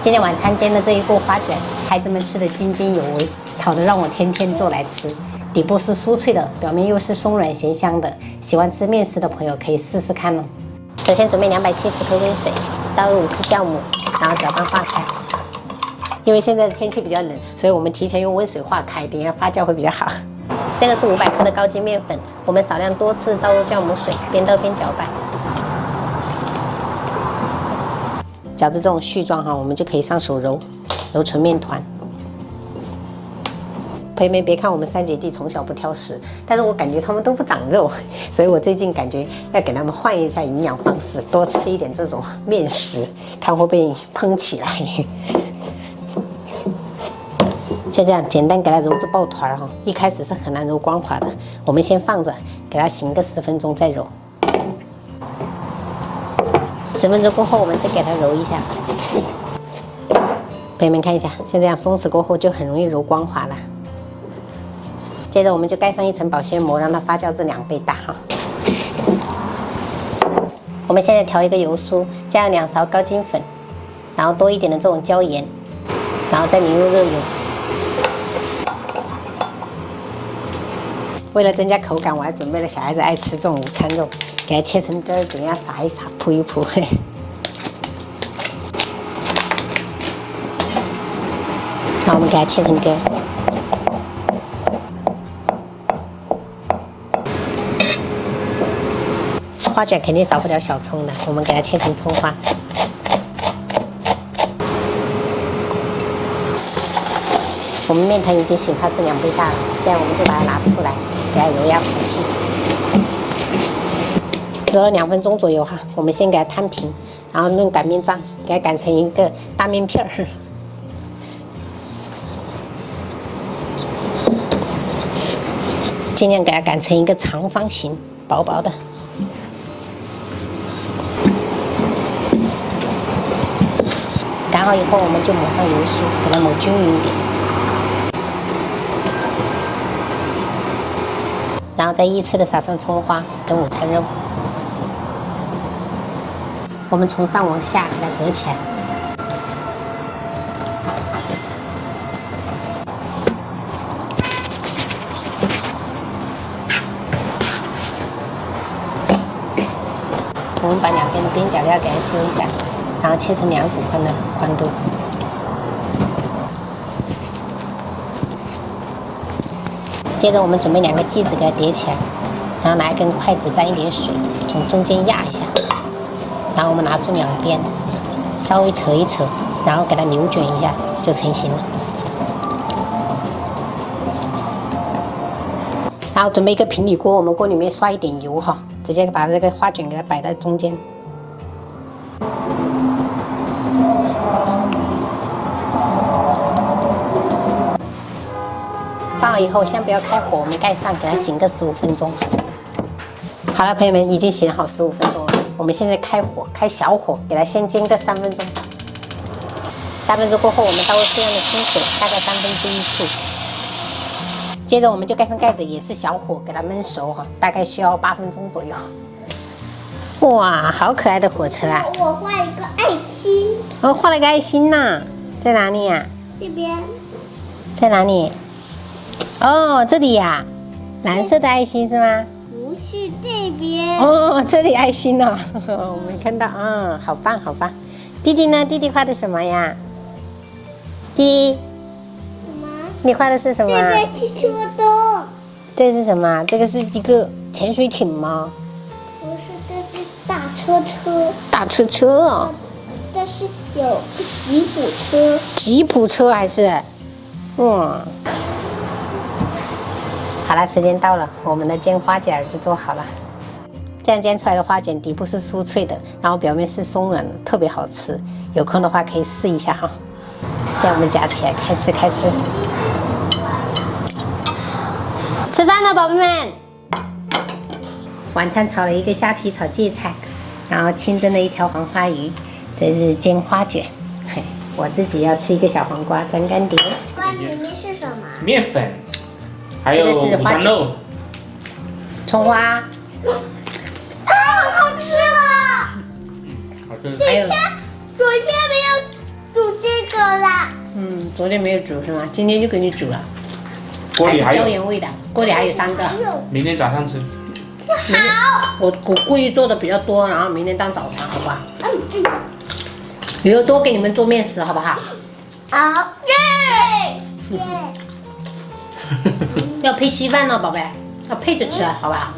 今天晚餐煎的这一锅花卷，孩子们吃得津津有味，炒得让我天天做来吃。底部是酥脆的，表面又是松软咸香的，喜欢吃面食的朋友可以试试看哦。首先准备270克温水，倒入5克酵母，然后搅拌化开。因为现在的天气比较冷，所以我们提前用温水化开，等一下发酵会比较好。这个是500克的高筋面粉，我们少量多次倒入酵母水，边倒边搅拌。饺子这种絮状哈，我们就可以上手揉成面团。朋友们别看我们3姐弟从小不挑食，但是我感觉他们都不长肉，所以我最近感觉要给他们换一下营养方式，多吃一点这种面食，看会不会蓬起来。就这样简单给它揉至抱团哈，一开始是很难揉光滑的，我们先放着，给它醒个10分钟再揉。10分钟过后，我们再给它揉一下。朋友们看一下，像这样松弛过后就很容易揉光滑了。接着我们就盖上一层保鲜膜，让它发酵至2倍大哈。我们现在调一个油酥，加入2勺高筋粉，然后多一点的这种椒盐，然后再淋入热油。为了增加口感，我还准备了小孩子爱吃这种午餐肉，给它切成丁儿，给人家撒一撒，铺一铺。那我们给它切成丁儿。花卷肯定少不了小葱的，我们给它切成葱花。我们面团已经醒发至2倍大了，现在我们就把它拿出来，给它揉压服气。揉了2分钟左右哈，我们先给它摊平，然后用擀面杖给它擀成一个大面片儿。尽量给它擀成一个长方形，薄薄的。擀好以后，我们就抹上油酥，给它抹均匀一点，然后再依次的撒上葱花跟午餐肉。我们从上往下给它折起来。我们把2边的边角料给它修一下，然后切成2指宽的宽度。接着我们准备2个剂子给它叠起来，然后拿一根筷子沾一点水，从中间压一下，然后我们拿住2边，稍微扯一扯，然后给它扭卷一下就成型了。然后准备一个平底锅，我们锅里面刷一点油哈，直接把这个花卷给它摆在中间。放了以后，先不要开火，我们盖上，给它醒个15分钟。好了，朋友们，已经醒好15分钟了。我们现在开火，开小火，给它先煎个3分钟。3分钟过后，我们倒入适量的清水，大概1/3醋。接着我们就盖上盖子，也是小火给它焖熟哈，大概需要8分钟左右。哇，好可爱的火车啊！我画一个爱心。哦，画了个爱心呐，在哪里呀？这边。在哪里？哦，这里呀，蓝色的爱心是吗？不是这边。哦，这里爱心哦，我没看到啊，好棒好棒。弟弟呢？弟弟画的什么呀？弟，什么？你画的是什么？这边是车灯。这是什么？这个是一个潜水艇吗？不是，这是大车。大车哦。这是有个吉普车。吉普车还是？哇。好了，时间到了，我们的煎花卷就做好了。这样煎出来的花卷底部是酥脆的，然后表面是松软的，特别好吃。有空的话可以试一下哈。这样我们夹起来开吃。吃饭了，宝贝们。晚餐炒了一个虾皮炒芥菜，然后清蒸了一条黄花鱼，这是煎花卷。我自己要吃一个小黄瓜沾干碟。瓜里面是什么？面粉。还有午餐肉，葱花，好吃啊！好吃。还有昨天没有煮这昨天没有煮是吗？今天就给你煮了，还是锅里还有，椒盐味的，锅里还有3个。还有明天早上吃。我故意做的比较多，然后明天当早餐，好不好？嗯，以后多给你们做面食，好不好？好耶耶，要配稀饭呢，宝贝，要配着吃，好不好？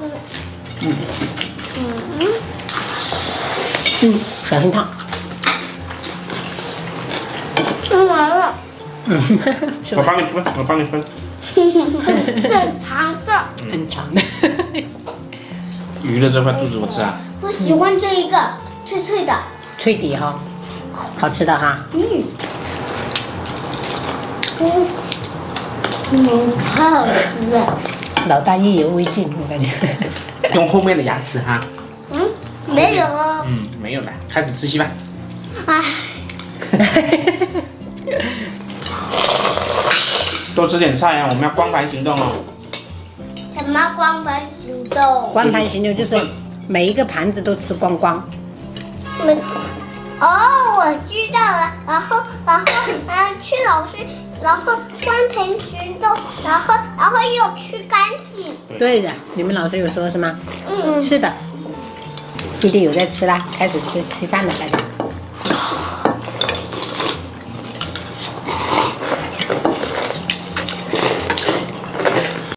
小心烫。吃完了，是吧？我帮你分，我帮你分。很长的，很长的。鱼的这块肚子我吃啊。我喜欢这一个脆脆的，脆底哈，好吃的哈。太好吃了。老大意犹未尽，我感觉。用后面的牙齿哈。没有哦，没有了，开始吃稀饭。唉，多吃点菜啊，我们要光盘行动哦。什么光盘行动？光盘行动就是每一个盘子都吃光光。哦，我知道了。然后，去老师，然后光盘行动，然后又吃干净。对的，你们老师有说是吗？嗯，是的。弟弟有在吃啦，开始吃稀饭了，大家。